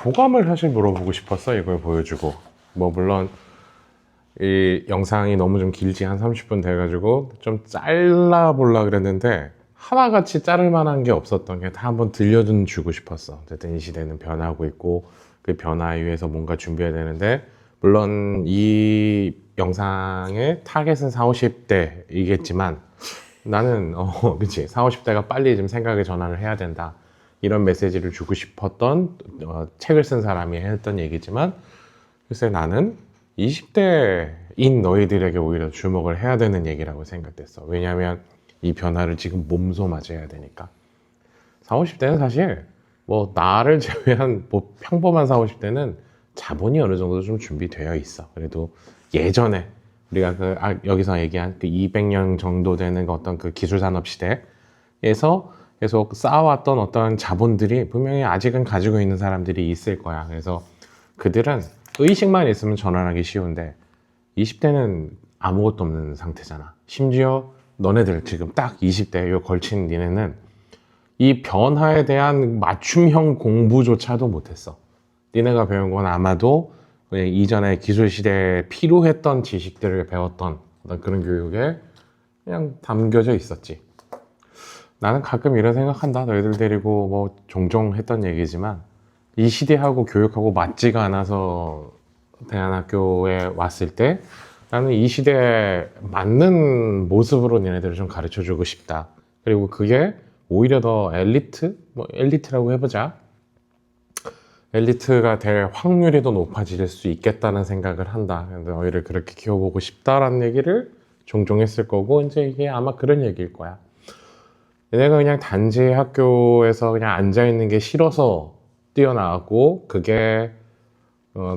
소감을 사실 물어보고 싶었어. 이걸 보여주고. 뭐 물론 이 영상이 너무 좀 길지, 한 30분 돼가지고 좀 잘라보려 그랬는데 하나같이 자를 만한 게 없었던 게 다 한번 주고 싶었어. 어쨌든 이 시대는 변하고 있고 그 변화에 의해서 뭔가 준비해야 되는데, 물론 이 영상의 타겟은 40, 50대이겠지만 나는 그치, 40, 50대가 빨리 좀 생각의 전환을 해야 된다, 이런 메시지를 주고 싶었던 책을 쓴 사람이 했던 얘기지만, 글쎄 나는 20대인 너희들에게 오히려 주목을 해야 되는 얘기라고 생각됐어. 왜냐하면 이 변화를 지금 몸소 맞이해야 되니까. 40, 50대는 사실 뭐 나를 제외한 뭐 평범한 40, 50대는 자본이 어느 정도 좀 준비되어 있어. 그래도 예전에 우리가 여기서 얘기한 그 200년 정도 되는 어떤 그 기술산업 시대에서 계속 쌓아왔던 어떤 자본들이 분명히 아직은 가지고 있는 사람들이 있을 거야. 그래서 그들은 의식만 있으면 전환하기 쉬운데 20대는 아무것도 없는 상태잖아. 심지어 너네들 지금 딱 20대에 걸친 니네는 이 변화에 대한 맞춤형 공부조차도 못했어. 니네가 배운 건 아마도 그냥 이전에 기술시대에 필요했던 지식들을 배웠던 어떤 그런 교육에 그냥 담겨져 있었지. 나는 가끔 이런 생각한다. 너희들 데리고 뭐 종종 했던 얘기지만 이 시대하고 교육하고 맞지가 않아서 대안학교에 왔을 때 나는 이 시대에 맞는 모습으로 니네들을 좀 가르쳐 주고 싶다. 그리고 그게 오히려 더 엘리트? 뭐 엘리트라고 해보자. 엘리트가 될 확률이 더 높아질 수 있겠다는 생각을 한다. 너희를 그렇게 키워보고 싶다라는 얘기를 종종 했을 거고, 이제 이게 아마 그런 얘기일 거야. 내가 그냥 단지 학교에서 그냥 앉아있는 게 싫어서 뛰어나왔고, 그게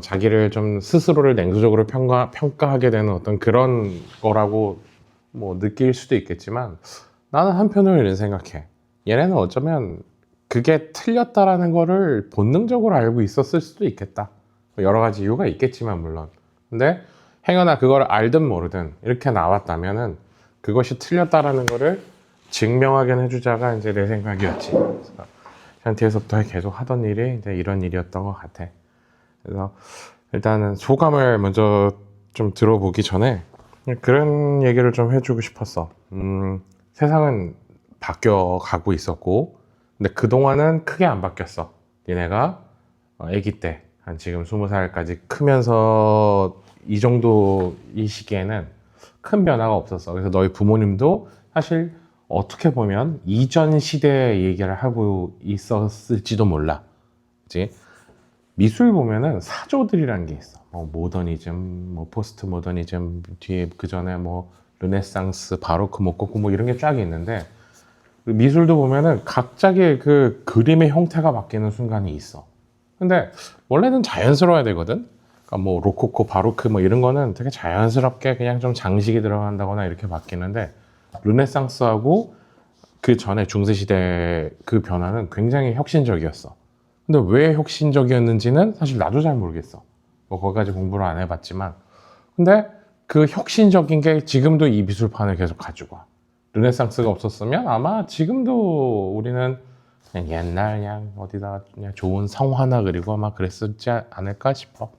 자기를 좀 스스로를 냉소적으로 평가하게 되는 어떤 그런 거라고 뭐 느낄 수도 있겠지만, 나는 한편으로 이런 생각해. 얘네는 어쩌면 그게 틀렸다라는 거를 본능적으로 알고 있었을 수도 있겠다. 여러 가지 이유가 있겠지만 물론. 근데 행여나 그걸 알든 모르든 이렇게 나왔다면은 그것이 틀렸다라는 거를 증명하게 해주자가 이제 내 생각이었지. 그래서 상태에서부터 계속 하던 일이 이제 이런 일이었던 것 같아. 그래서 일단은 소감을 먼저 좀 들어보기 전에 그런 얘기를 좀 해주고 싶었어. 세상은 바뀌어 가고 있었고, 근데 그동안은 크게 안 바뀌었어. 니네가 아기 때, 한 지금 20살까지 크면서 이 정도 이 시기에는 큰 변화가 없었어. 그래서 너희 부모님도 사실 어떻게 보면 이전 시대의 얘기를 하고 있었을지도 몰라. 그치? 미술 보면은 사조들이라는 게 있어. 뭐 모더니즘, 뭐 포스트 모더니즘, 뒤에 그 전에 뭐 르네상스, 바로크, 모코코 뭐 이런 게 쫙 있는데, 미술도 보면은 각자의 그 그림의 형태가 바뀌는 순간이 있어. 근데 원래는 자연스러워야 되거든. 그러니까 뭐 로코코, 바로크 뭐 이런 거는 되게 자연스럽게 그냥 좀 장식이 들어간다거나 이렇게 바뀌는데, 르네상스하고 그 전에 중세시대 그 변화는 굉장히 혁신적이었어. 근데 왜 혁신적이었는지는 사실 나도 잘 모르겠어. 뭐 거기까지 공부를 안 해봤지만. 근데 그 혁신적인 게 지금도 이 미술판을 계속 가지고 와. 르네상스가 없었으면 아마 지금도 우리는 그냥 옛날 그냥 어디다 그냥 좋은 성 하나 그리고 아마 그랬었지 않을까 싶어.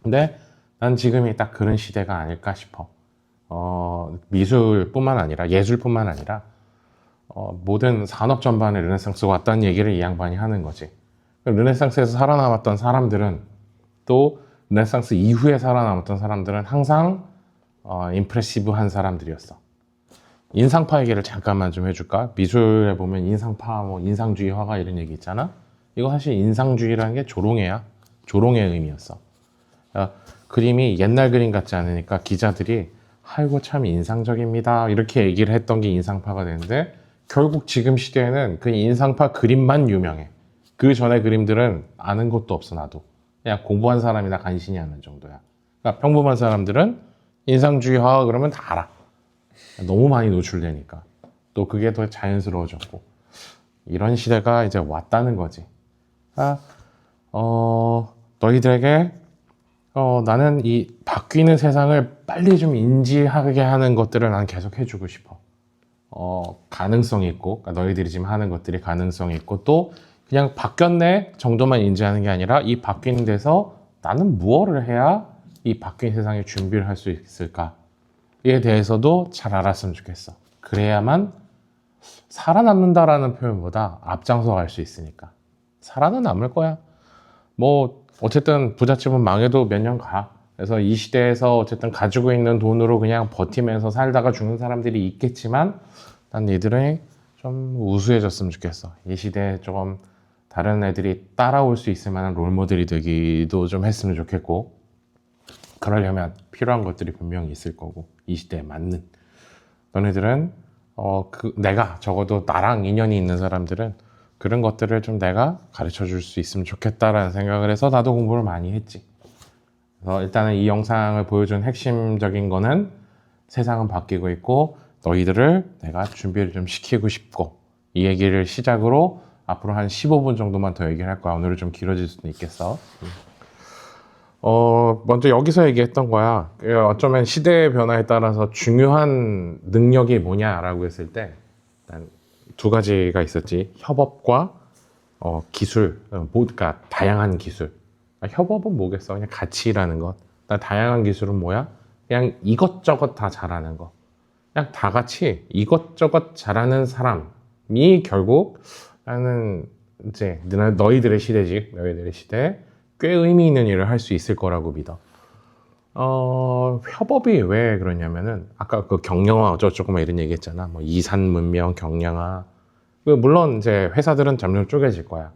근데 난 지금이 딱 그런 시대가 아닐까 싶어. 미술뿐만 아니라 예술뿐만 아니라 모든 산업 전반에 르네상스가 왔다는 얘기를 이 양반이 하는 거지. 르네상스에서 살아남았던 사람들은, 또 르네상스 이후에 살아남았던 사람들은 항상 임프레시브한 사람들이었어. 인상파 얘기를 잠깐만 좀 해줄까? 미술에 보면 인상파, 뭐 인상주의화가 이런 얘기 있잖아. 이거 사실 인상주의라는 게 조롱해야, 조롱의 의미였어. 그림이 옛날 그림 같지 않으니까 기자들이 아이고 참 인상적입니다 이렇게 얘기를 했던 게 인상파가 되는데, 결국 지금 시대에는 그 인상파 그림만 유명해. 그 전에 그림들은 아는 것도 없어. 나도 그냥 공부한 사람이나 간신히 아는 정도야. 그러니까 평범한 사람들은 인상주의화 그러면 다 알아. 너무 많이 노출되니까. 또 그게 더 자연스러워졌고, 이런 시대가 이제 왔다는 거지. 너희들에게 나는 이 바뀌는 세상을 빨리 좀 인지하게 하는 것들을 난 계속 해주고 싶어. 가능성이 있고, 그러니까 너희들이 지금 하는 것들이 가능성이 있고, 또 그냥 바뀌었네 정도만 인지하는 게 아니라 이 바뀐 데서 나는 무엇을 해야 이 바뀐 세상에 준비를 할 수 있을까에 대해서도 잘 알았으면 좋겠어. 그래야만 살아남는다라는 표현보다 앞장서 갈 수 있으니까. 살아는 남을 거야. 뭐 어쨌든 부잣집은 망해도 몇 년 가. 그래서 이 시대에서 어쨌든 가지고 있는 돈으로 그냥 버티면서 살다가 죽는 사람들이 있겠지만 난 얘들은 좀 우수해졌으면 좋겠어. 이 시대에 조금 다른 애들이 따라올 수 있을 만한 롤모델이 되기도 좀 했으면 좋겠고, 그러려면 필요한 것들이 분명히 있을 거고, 이 시대에 맞는. 너네들은 내가 적어도 나랑 인연이 있는 사람들은 그런 것들을 좀 내가 가르쳐 줄 수 있으면 좋겠다라는 생각을 해서 나도 공부를 많이 했지. 그래서 일단은 이 영상을 보여준 핵심적인 거는 세상은 바뀌고 있고 너희들을 내가 준비를 좀 시키고 싶고, 이 얘기를 시작으로 앞으로 한 15분 정도만 더 얘기를 할 거야. 오늘은 좀 길어질 수도 있겠어. 먼저 여기서 얘기했던 거야. 어쩌면 시대의 변화에 따라서 중요한 능력이 뭐냐라고 했을 때 일단 두 가지가 있었지. 협업과 기술, 그러니까 다양한 기술. 협업은 뭐겠어? 그냥 같이 일하는 것. 다양한 기술은 뭐야? 그냥 이것저것 다 잘하는 거. 그냥 다 같이 이것저것 잘하는 사람이 결국 나는 이제 너희들의 시대지. 너희들의 시대에 꽤 의미 있는 일을 할 수 있을 거라고 믿어. 협업이 왜 그러냐면은 아까 그 경영화 어쩌고저쩌고 막 이런 얘기 했잖아. 뭐 이산 문명, 경영화. 물론 이제 회사들은 점점 쪼개질 거야.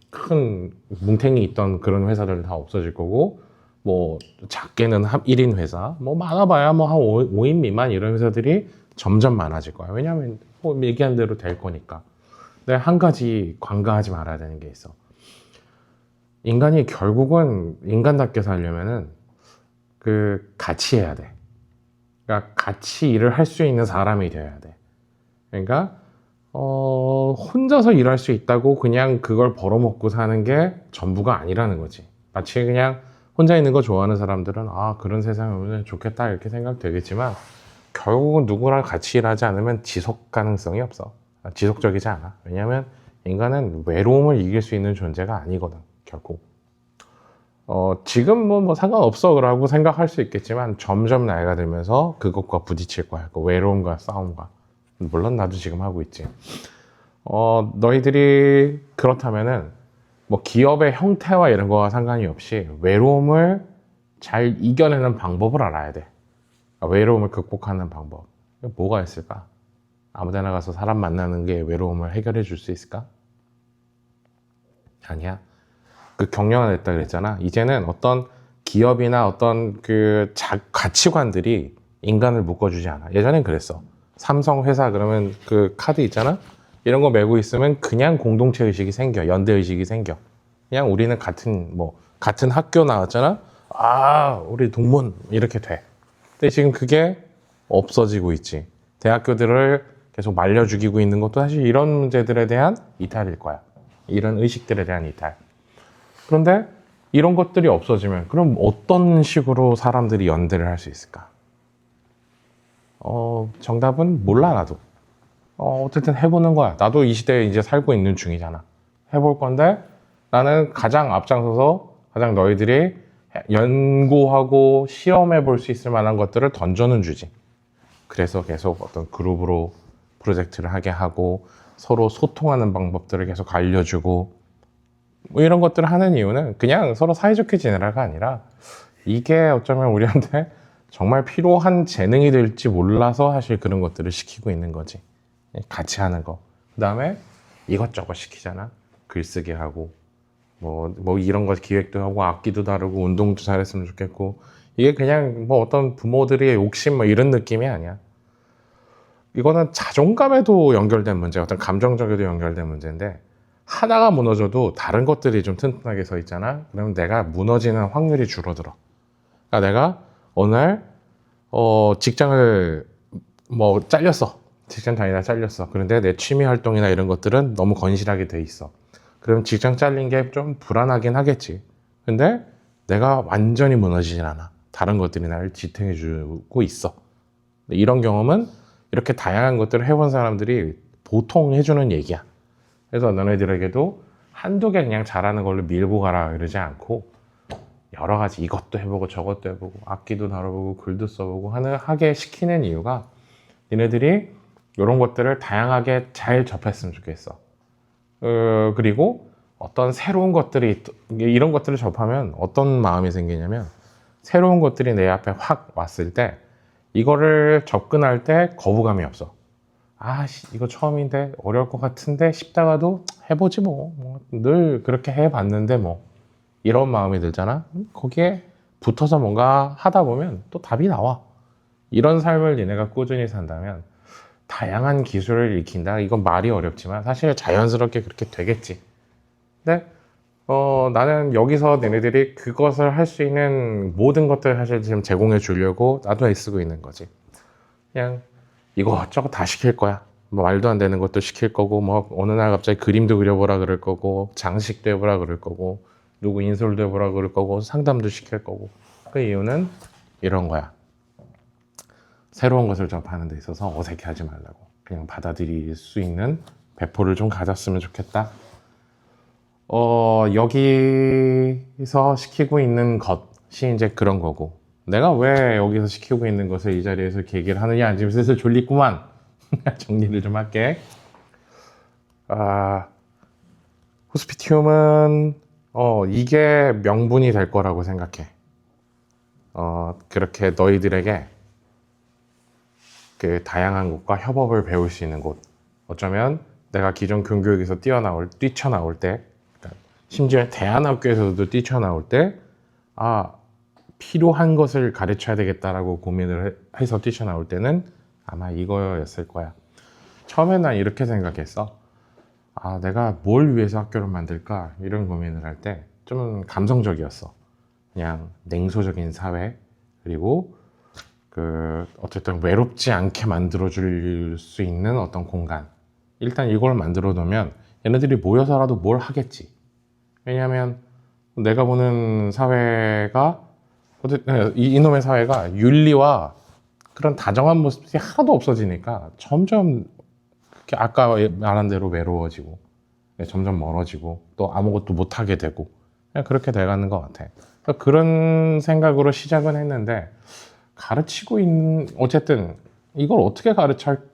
큰 뭉탱이 있던 그런 회사들은 다 없어질 거고, 뭐 작게는 1인 회사, 뭐 많아봐야 뭐 한 5인 미만 이런 회사들이 점점 많아질 거야. 왜냐하면 뭐 얘기한 대로 될 거니까. 근데 한 가지 관가하지 말아야 되는 게 있어. 인간이 결국은 인간답게 살려면은 같이 해야 돼. 그러니까 같이 일을 할 수 있는 사람이 되어야 돼. 그러니까 혼자서 일할 수 있다고 그냥 그걸 벌어먹고 사는 게 전부가 아니라는 거지. 마치 그냥 혼자 있는 거 좋아하는 사람들은 그런 세상이 오면 좋겠다 이렇게 생각되겠지만 결국은 누구랑 같이 일하지 않으면 지속 가능성이 없어. 지속적이지 않아. 왜냐하면 인간은 외로움을 이길 수 있는 존재가 아니거든. 결국 지금 뭐 상관없어 라고 생각할 수 있겠지만 점점 나이가 들면서 그것과 부딪힐 거야. 그 외로움과 싸움과. 물론 나도 지금 하고 있지. 너희들이 그렇다면은 뭐 기업의 형태와 이런 거와 상관이 없이 외로움을 잘 이겨내는 방법을 알아야 돼. 외로움을 극복하는 방법. 뭐가 있을까? 아무 데나 가서 사람 만나는 게 외로움을 해결해 줄 수 있을까? 아니야. 그 경영화됐다 그랬잖아. 이제는 어떤 기업이나 어떤 가치관들이 인간을 묶어주지 않아. 예전엔 그랬어. 삼성 회사 그러면 그 카드 있잖아. 이런 거 메고 있으면 그냥 공동체 의식이 생겨. 연대 의식이 생겨. 그냥 우리는 같은 학교 나왔잖아. 우리 동문 이렇게 돼. 근데 지금 그게 없어지고 있지. 대학교들을 계속 말려 죽이고 있는 것도 사실 이런 문제들에 대한 이탈일 거야. 이런 의식들에 대한 이탈. 그런데 이런 것들이 없어지면 그럼 어떤 식으로 사람들이 연대를 할 수 있을까? 정답은 몰라 나도. 어쨌든 해보는 거야. 나도 이 시대에 이제 살고 있는 중이잖아. 해볼 건데 나는 가장 앞장서서 가장 너희들이 연구하고 시험해 볼 수 있을 만한 것들을 던져는 주지. 그래서 계속 어떤 그룹으로 프로젝트를 하게 하고 서로 소통하는 방법들을 계속 알려주고 뭐 이런 것들을 하는 이유는 그냥 서로 사이좋게 지내라가 아니라 이게 어쩌면 우리한테 정말 필요한 재능이 될지 몰라서 사실 그런 것들을 시키고 있는 거지. 같이 하는 거. 그 다음에 이것저것 시키잖아. 글쓰기 하고 뭐 이런 거 기획도 하고 악기도 다루고 운동도 잘했으면 좋겠고, 이게 그냥 뭐 어떤 부모들의 욕심 뭐 이런 느낌이 아니야. 이거는 자존감에도 연결된 문제, 어떤 감정적에도 연결된 문제인데 하나가 무너져도 다른 것들이 좀 튼튼하게 서 있잖아. 그러면 내가 무너지는 확률이 줄어들어. 그러니까 내가 어느 날 직장을 잘렸어. 직장 다니다 잘렸어. 그런데 내 취미 활동이나 이런 것들은 너무 건실하게 돼 있어. 그럼 직장 잘린 게 좀 불안하긴 하겠지. 근데 내가 완전히 무너지진 않아. 다른 것들이 나를 지탱해 주고 있어. 이런 경험은 이렇게 다양한 것들을 해본 사람들이 보통 해주는 얘기야. 그래서 너네들에게도 한두 개 그냥 잘하는 걸로 밀고 가라 그러지 않고 여러 가지 이것도 해보고 저것도 해보고 악기도 다뤄보고 글도 써보고 하게 시키는 이유가 니네들이 이런 것들을 다양하게 잘 접했으면 좋겠어. 그리고 어떤 새로운 것들이 이런 것들을 접하면 어떤 마음이 생기냐면 새로운 것들이 내 앞에 확 왔을 때 이거를 접근할 때 거부감이 없어. 이거 처음인데 어려울 것 같은데 싶다가도 해보지 뭐. 늘 그렇게 해봤는데 뭐. 이런 마음이 들잖아. 거기에 붙어서 뭔가 하다 보면 또 답이 나와. 이런 삶을 니네가 꾸준히 산다면 다양한 기술을 익힌다. 이건 말이 어렵지만 사실 자연스럽게 그렇게 되겠지. 근데 나는 여기서 너네들이 그것을 할 수 있는 모든 것들을 사실 지금 제공해 주려고 나도 애쓰고 있는 거지. 그냥 이거저거 다 시킬 거야. 뭐 말도 안 되는 것도 시킬 거고, 뭐 어느 날 갑자기 그림도 그려보라 그럴 거고, 장식도 해보라 그럴 거고, 누구 인솔도 해보라 그럴 거고, 상담도 시킬 거고. 그 이유는 이런 거야. 새로운 것을 접하는 데 있어서 어색해하지 말라고. 그냥 받아들일 수 있는 배포를 좀 가졌으면 좋겠다. 여기서 시키고 있는 것이 이제 그런 거고, 내가 왜 여기서 시키고 있는 것을 이 자리에서 이렇게 얘기를 하느냐. 지금 슬슬 졸리구만. 정리를 좀 할게. 호스피티움은 이게 명분이 될 거라고 생각해. 그렇게 너희들에게 그 다양한 곳과 협업을 배울 수 있는 곳. 어쩌면 내가 기존 근교육에서 뛰쳐나올 때, 그러니까 심지어 대안학교에서도 뛰쳐나올 때, 필요한 것을 가르쳐야 되겠다라고 고민을 해서 뛰쳐나올 때는 아마 이거였을 거야. 처음에 난 이렇게 생각했어. 내가 뭘 위해서 학교를 만들까? 이런 고민을 할 때 좀 감성적이었어. 그냥 냉소적인 사회, 그리고 어쨌든 외롭지 않게 만들어줄 수 있는 어떤 공간. 일단 이걸 만들어 놓으면 얘네들이 모여서라도 뭘 하겠지. 왜냐하면 내가 보는 사회가, 이놈의 사회가 윤리와 그런 다정한 모습이 하나도 없어지니까 점점 아까 말한 대로 외로워지고 점점 멀어지고 또 아무것도 못하게 되고 그냥 그렇게 돼가는 것 같아. 그런 생각으로 시작은 했는데 어쨌든 이걸 어떻게 가르칠까?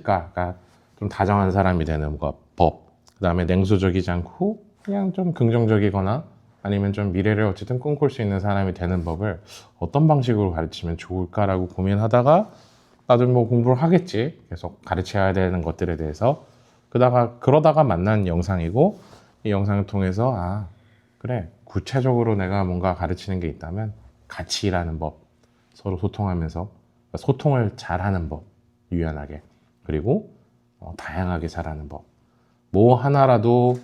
그러니까 좀 다정한 사람이 되는 법, 그 다음에 냉소적이지 않고 그냥 좀 긍정적이거나 아니면 좀 미래를 어쨌든 꿈꿀 수 있는 사람이 되는 법을 어떤 방식으로 가르치면 좋을까라고 고민하다가 나도 뭐 공부를 하겠지. 계속 가르쳐야 되는 것들에 대해서. 그러다가 만난 영상이고, 이 영상을 통해서, 그래. 구체적으로 내가 뭔가 가르치는 게 있다면, 같이 일하는 법. 서로 소통하면서, 소통을 잘하는 법. 유연하게. 그리고, 다양하게 잘하는 법. 뭐 하나라도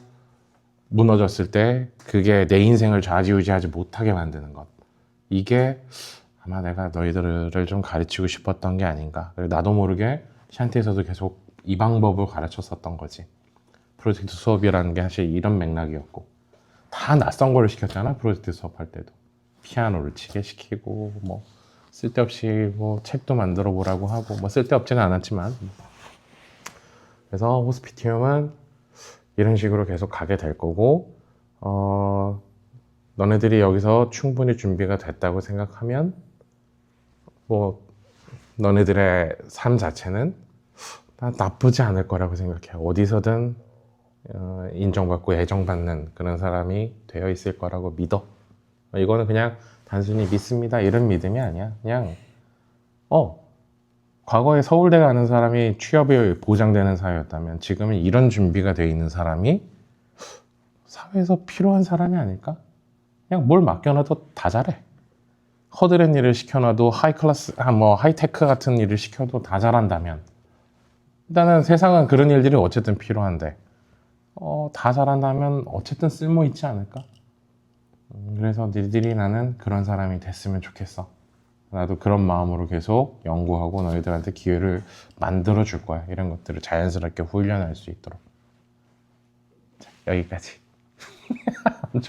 무너졌을 때, 그게 내 인생을 좌지우지하지 못하게 만드는 것. 이게, 아마 내가 너희들을 좀 가르치고 싶었던 게 아닌가. 나도 모르게 샨티에서도 계속 이 방법을 가르쳤었던 거지. 프로젝트 수업이라는 게 사실 이런 맥락이었고, 다 낯선 거를 시켰잖아. 프로젝트 수업할 때도 피아노를 치게 시키고, 뭐 쓸데없이 뭐 책도 만들어 보라고 하고, 뭐 쓸데없지는 않았지만. 그래서 호스피티움은 이런 식으로 계속 가게 될 거고, 너네들이 여기서 충분히 준비가 됐다고 생각하면 뭐 너네들의 삶 자체는 나쁘지 않을 거라고 생각해. 어디서든 인정받고 애정받는 그런 사람이 되어 있을 거라고 믿어. 이거는 그냥 단순히 믿습니다 이런 믿음이 아니야. 그냥 과거에 서울대 가는 사람이 취업이 보장되는 사회였다면 지금은 이런 준비가 되어 있는 사람이 사회에서 필요한 사람이 아닐까? 그냥 뭘 맡겨놔도 다 잘해. 허드렛 일을 시켜놔도 하이테크 같은 일을 시켜도 다 잘한다면, 일단은 세상은 그런 일들이 어쨌든 필요한데, 다 잘한다면 어쨌든 쓸모 있지 않을까? 그래서 니들이 나는 그런 사람이 됐으면 좋겠어. 나도 그런 마음으로 계속 연구하고 너희들한테 기회를 만들어 줄 거야. 이런 것들을 자연스럽게 훈련할 수 있도록. 자, 여기까지.